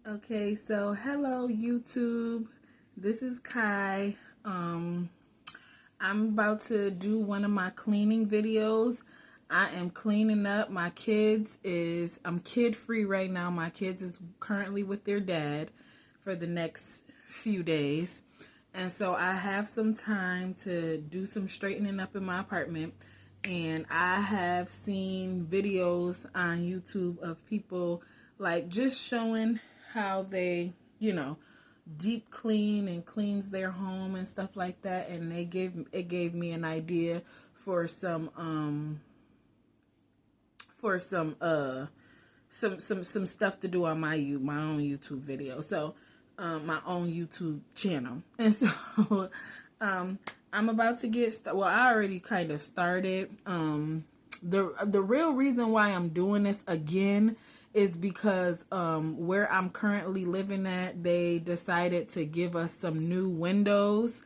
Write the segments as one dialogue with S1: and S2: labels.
S1: Okay, so hello YouTube. This is Kai. I'm about to do one of my cleaning videos. I am cleaning up. I'm kid free right now. My kids is currently with their dad for the next few days. And so I have some time to do some straightening up in my apartment. And I have seen videos on YouTube of people like just showing how they, deep clean and cleans their home and stuff like that. And it gave me an idea for some stuff to do on my own YouTube video. So my own YouTube channel. And so I'm about to get well, I already kind of started. The real reason why I'm doing this again is because where I'm currently living at, they decided to give us some new windows,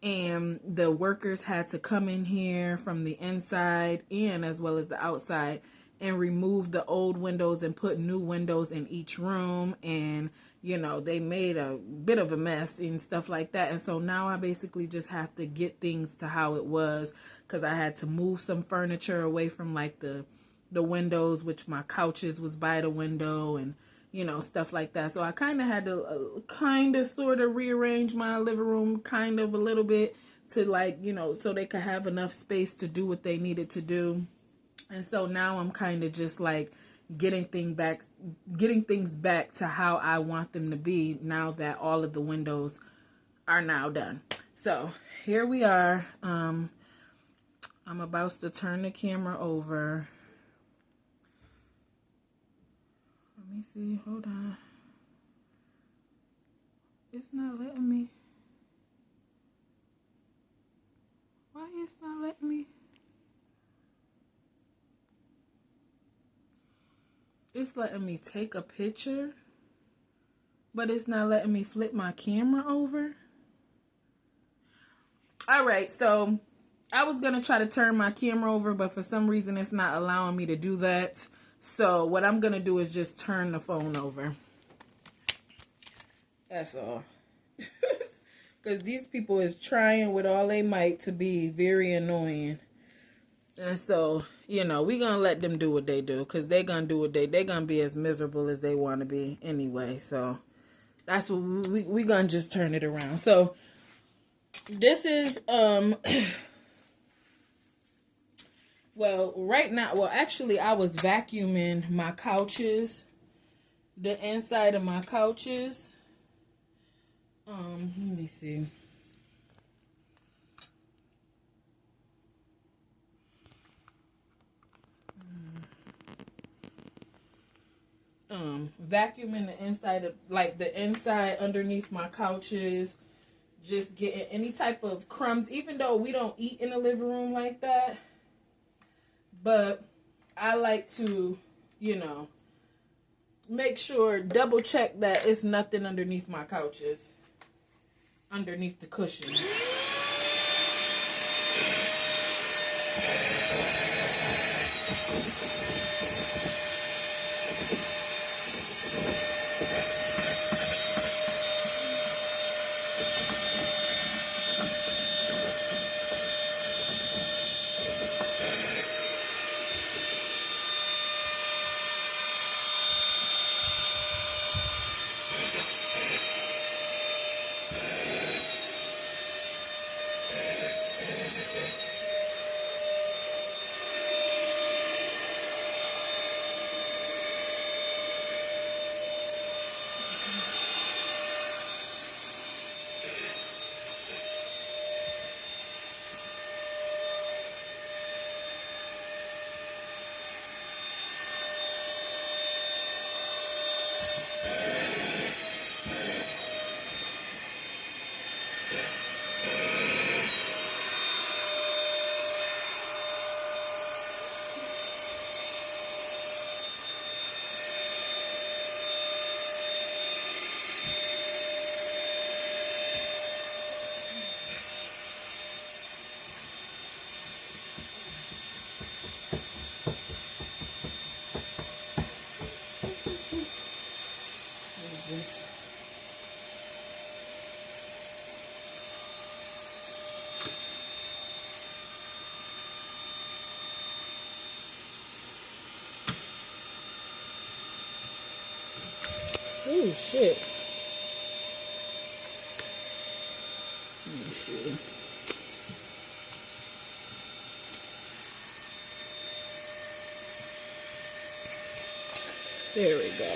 S1: and the workers had to come in here from the inside and as well as the outside and remove the old windows and put new windows in each room. And they made a bit of a mess and stuff like that. And so now I basically just have to get things to how it was, because I had to move some furniture away from like the windows, which my couches was by the window, and stuff like that. So I kind of had to sort of rearrange my living room kind of a little bit to so they could have enough space to do what they needed to do. And so now I'm kind of just like getting things back to how I want them to be now that all of the windows are now done. So here we are. I'm about to turn the camera over. Let me see. Hold on. It's not letting me. Why it's not letting me? It's letting me take a picture, but it's not letting me flip my camera over. All right, so I was going to try to turn my camera over, but for some reason it's not allowing me to do that. So what I'm going to do is just turn the phone over. That's all. Because these people is trying with all they might to be very annoying. And so, we going to let them do what they do, because they're going to do they're going to be as miserable as they want to be anyway. So that's what we going to just turn it around. So this is, well, right now, actually I was vacuuming my couches, the inside of my couches. Let me see. Vacuuming the inside of, like, the inside underneath my couches, just getting any type of crumbs, even though we don't eat in the living room like that. But I like to, make sure, double check that it's nothing underneath my couches, underneath the cushion. Just oh shit. Let me see. There we go.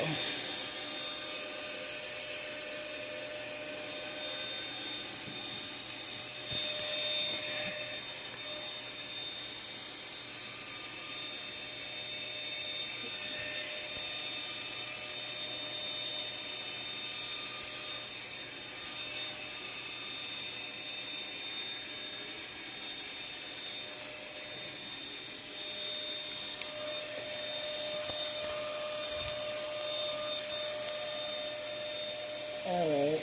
S1: All right.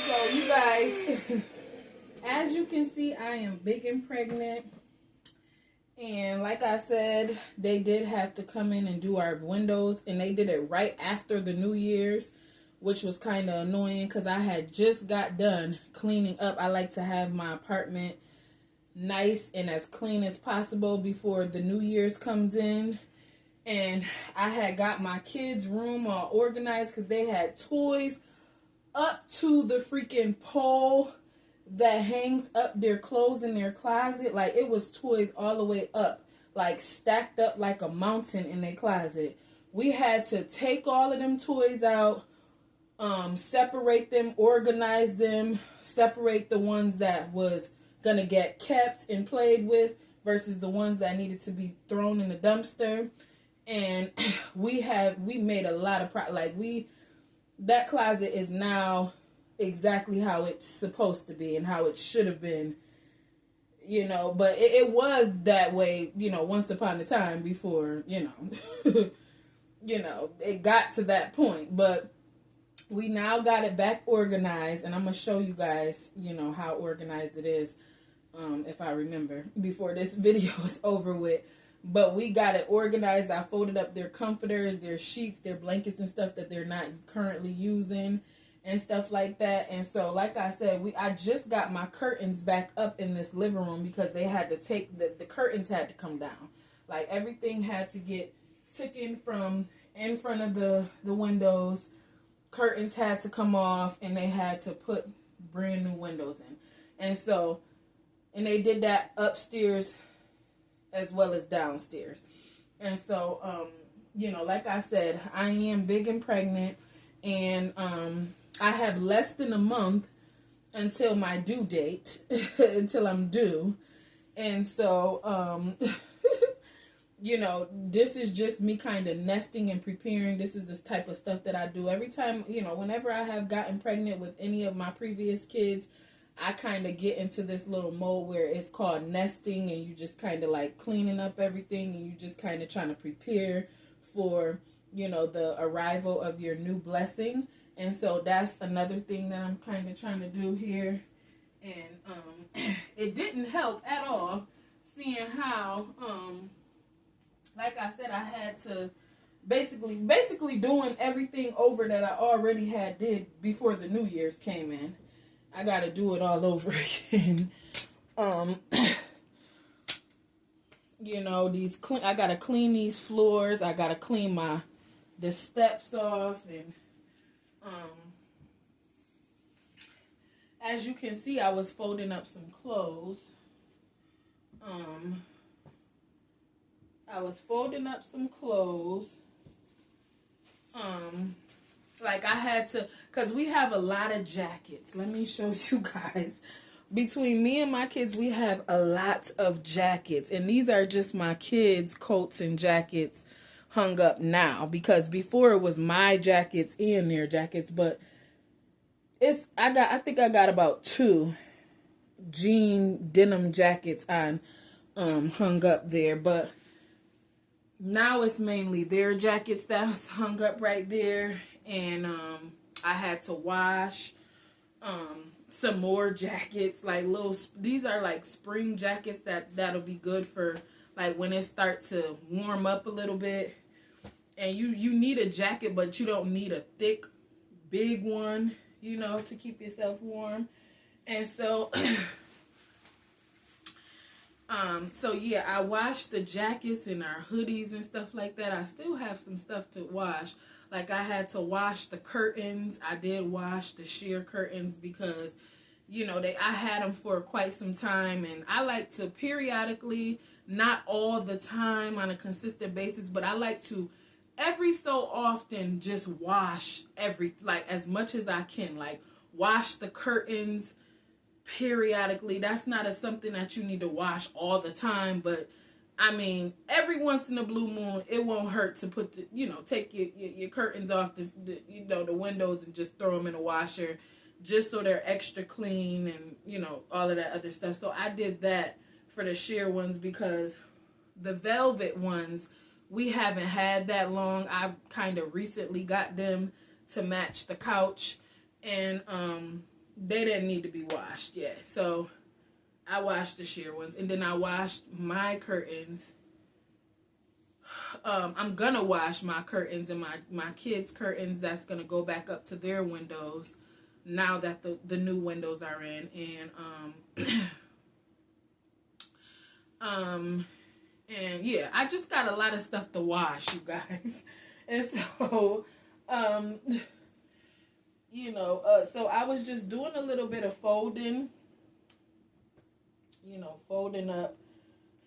S1: So you guys, as you can see, I am big and pregnant. And like I said, they did have to come in and do our windows. And they did it right after the New Year's, which was kind of annoying because I had just got done cleaning up. I like to have my apartment nice and as clean as possible before the New Year's comes in. And I had got my kids' room all organized because they had toys up to the freaking pole that hangs up their clothes in their closet. Like, it was toys all the way up, like stacked up like a mountain in their closet. We had to take all of them toys out, separate them, organize them, separate the ones that was gonna get kept and played with versus the ones that needed to be thrown in the dumpster. And we made a lot of that closet is now exactly how it's supposed to be and how it should have been, but it was that way, once upon a time before, it got to that point. But we now got it back organized, and I'm going to show you guys, how organized it is, if I remember, before this video is over with. But we got it organized. I folded up their comforters, their sheets, their blankets and stuff that they're not currently using and stuff like that. And so, like I said, I just got my curtains back up in this living room because they had to take, the curtains had to come down. Like, everything had to get taken from in front of the windows. Curtains had to come off, and they had to put brand new windows in. And so, and they did that upstairs as well as downstairs. And so, like I said, I am big and pregnant, and I have less than a month until my due date, until I'm due. And so, this is just me kind of nesting and preparing. This is this type of stuff that I do every time, whenever I have gotten pregnant with any of my previous kids, I kind of get into this little mode where it's called nesting, and you just kind of like cleaning up everything, and you just kind of trying to prepare for, the arrival of your new blessing. And so that's another thing that I'm kind of trying to do here. And it didn't help at all seeing how, like I said, I had to basically doing everything over that I already had did before the New Year's came in. I gotta do it all over again. I gotta clean these floors. I gotta clean the steps off, and as you can see, I was folding up some clothes. I was folding up some clothes. Like I had to, because we have a lot of jackets. Let me show you guys. Between me and my kids, we have a lot of jackets. And these are just my kids' coats and jackets hung up now. Because before it was my jackets and their jackets. But I think I got about 2 jean denim jackets on hung up there. But now it's mainly their jackets that's hung up right there. And I had to wash some more jackets, like these are like spring jackets that'll be good for like when it starts to warm up a little bit. And you need a jacket, but you don't need a thick, big one, you know, to keep yourself warm. And so so yeah, I washed the jackets and our hoodies and stuff like that. I still have some stuff to wash. Like I had to wash the curtains. I did wash the sheer curtains because, you know, I had them for quite some time. And I like to periodically, not all the time on a consistent basis, but I like to every so often just wash like as much as I can. Like wash the curtains periodically. That's not something that you need to wash all the time, but I mean, every once in a blue moon, it won't hurt to put take your curtains off the windows and just throw them in a washer, just so they're extra clean and, you know, all of that other stuff. So I did that for the sheer ones because the velvet ones, we haven't had that long. I kind of recently got them to match the couch, and they didn't need to be washed yet. So I washed the sheer ones, and then I washed my curtains. I'm gonna wash my curtains and my kids' curtains. That's gonna go back up to their windows now that the new windows are in. And yeah, I just got a lot of stuff to wash, you guys. And so so I was just doing a little bit of folding. Folding up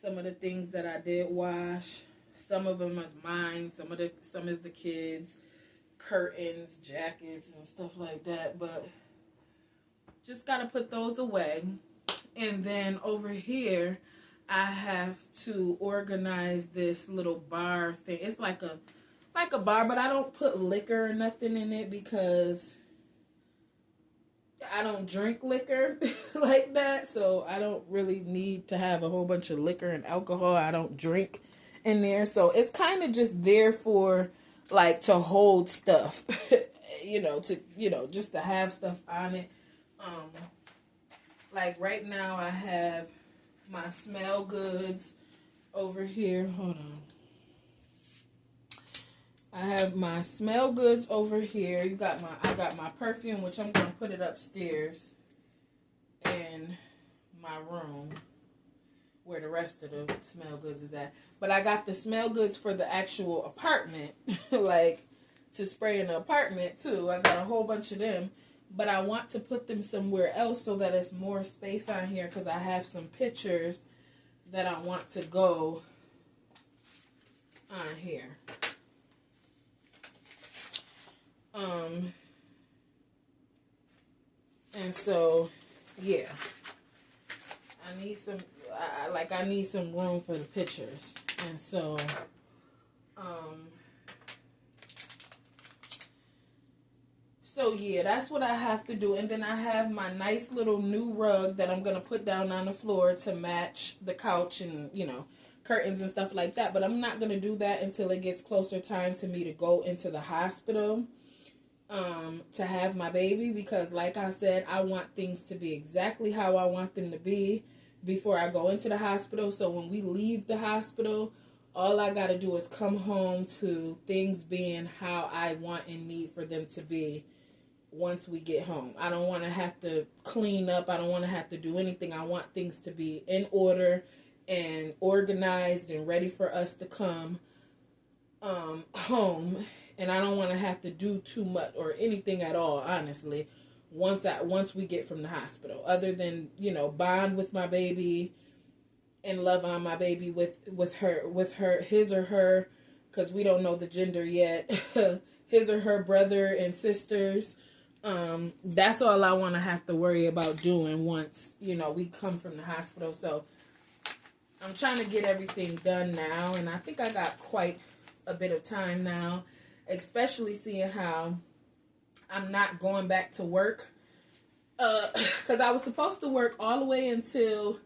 S1: some of the things that I did wash. Some of them is mine. Some is the kids' curtains, jackets, and stuff like that. But just gotta put those away. And then over here, I have to organize this little bar thing. It's like a bar, but I don't put liquor or nothing in it because I don't drink liquor like that, so I don't really need to have a whole bunch of liquor and alcohol. I don't drink in there, so it's kind of just there for like to hold stuff, just to have stuff on it. Like right now I have my smell goods over here. Hold on. I have my smell goods over here. I got my perfume, which I'm going to put it upstairs in my room where the rest of the smell goods is at. But I got the smell goods for the actual apartment, like to spray in the apartment too. I got a whole bunch of them, but I want to put them somewhere else so that it's more space on here because I have some pictures that I want to go on here. And so, yeah, I need some room for the pictures. And so, yeah, that's what I have to do. And then I have my nice little new rug that I'm going to put down on the floor to match the couch and, curtains and stuff like that. But I'm not going to do that until it gets closer time to me to go into the hospital. To have my baby, because like I said, I want things to be exactly how I want them to be before I go into the hospital. So when we leave the hospital, all I got to do is come home to things being how I want and need for them to be once we get home. I don't want to have to clean up. I don't want to have to do anything. I want things to be in order and organized and ready for us to come home and I don't want to have to do too much or anything at all, honestly, once we get from the hospital, other than, you know, bond with my baby and love on my baby with her his or her, because we don't know the gender yet, his or her brother and sisters. That's all I want to have to worry about doing once, you know, we come from the hospital. So I'm trying to get everything done now, and I think I got quite a bit of time now, especially seeing how I'm not going back to work, because I was supposed to work all the way until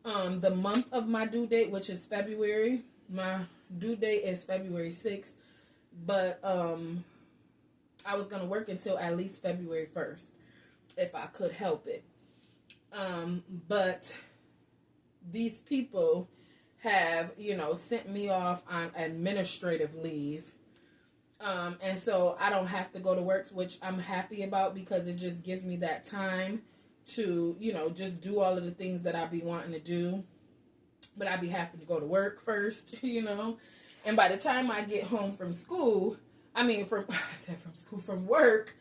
S1: the month of my due date, which is February. My due date is February 6th, but I was going to work until at least February 1st if I could help it. But these people have, you know, sent me off on administrative leave. And so I don't have to go to work, which I'm happy about, because it just gives me that time to, you know, just do all of the things that I be wanting to do. But I be having to go to work first, you know. And by the time I get home from school, from work,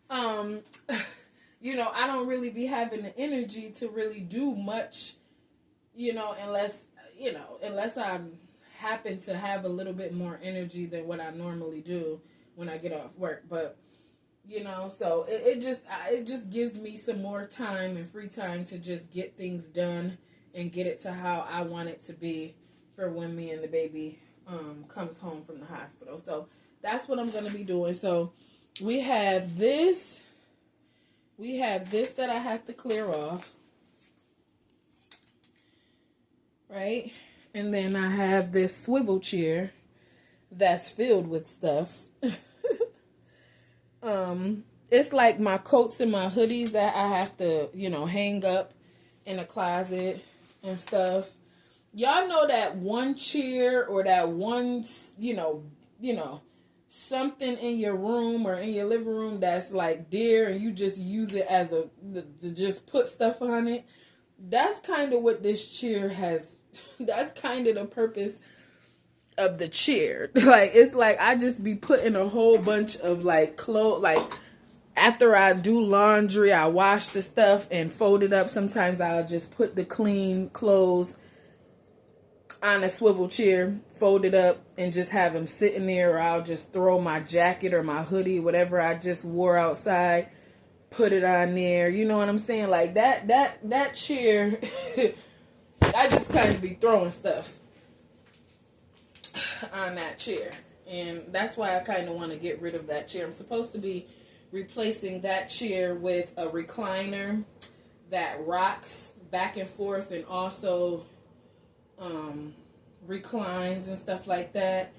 S1: you know, I don't really be having the energy to really do much, you know, unless I happen to have a little bit more energy than what I normally do when I get off work. But, you know, so it just gives me some more time and free time to just get things done and get it to how I want it to be for when me and the baby comes home from the hospital. So that's what I'm going to be doing. So we have this that I have to clear off, right? And then I have this swivel chair that's filled with stuff. It's like my coats and my hoodies that I have to, you know, hang up in a closet and stuff. Y'all know that one chair or that one, you know, something in your room or in your living room that's like dear, and you just use it as to just put stuff on it. That's kind of what this chair has. That's kind of the purpose of the chair. Like, it's like I just be putting a whole bunch of like clothes, like after I do laundry, I wash the stuff and fold it up. Sometimes I'll just put the clean clothes on a swivel chair, fold it up, and just have them sitting there. Or I'll just throw my jacket or my hoodie, whatever I just wore outside, put it on there. You know what I'm saying? Like that chair, I just kind of be throwing stuff on that chair. And that's why I kind of want to get rid of that chair. I'm supposed to be replacing that chair with a recliner that rocks back and forth and also reclines and stuff like that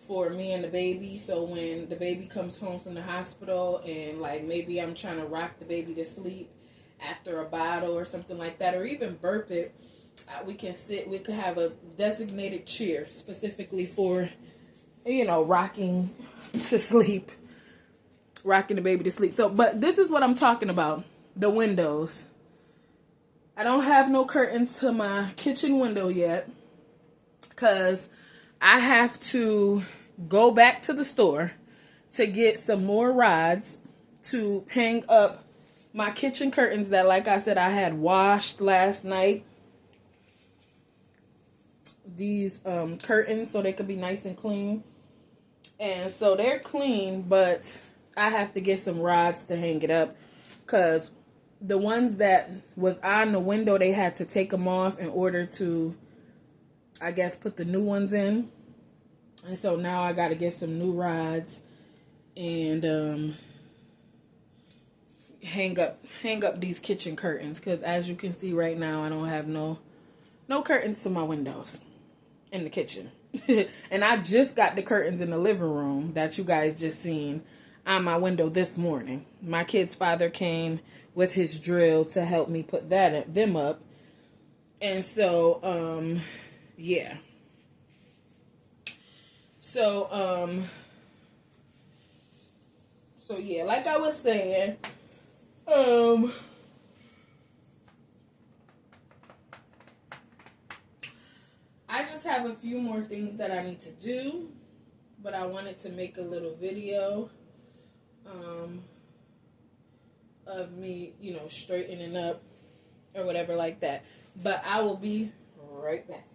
S1: for me and the baby. So when the baby comes home from the hospital and like maybe I'm trying to rock the baby to sleep after a bottle or something like that, or even burp it, we could have a designated chair specifically for, you know, rocking the baby to sleep. So, but this is what I'm talking about, the windows. I don't have no curtains to my kitchen window yet because I have to go back to the store to get some more rods to hang up my kitchen curtains that, like I said, I had washed last night. These curtains, so they could be nice and clean. And so they're clean, but I have to get some rods to hang it up because the ones that was on the window, they had to take them off in order to, I guess, put the new ones in. And so now I got to get some new rods and hang up these kitchen curtains, because as you can see right now, I don't have no curtains to my windows in the kitchen. And I just got the curtains in the living room that you guys just seen on my window this morning. My kid's father came with his drill to help me put them up. And so, yeah. So yeah, like I was saying, I just have a few more things that I need to do. but I wanted to make a little video of me, you know, straightening up or whatever like that. But I will be right back.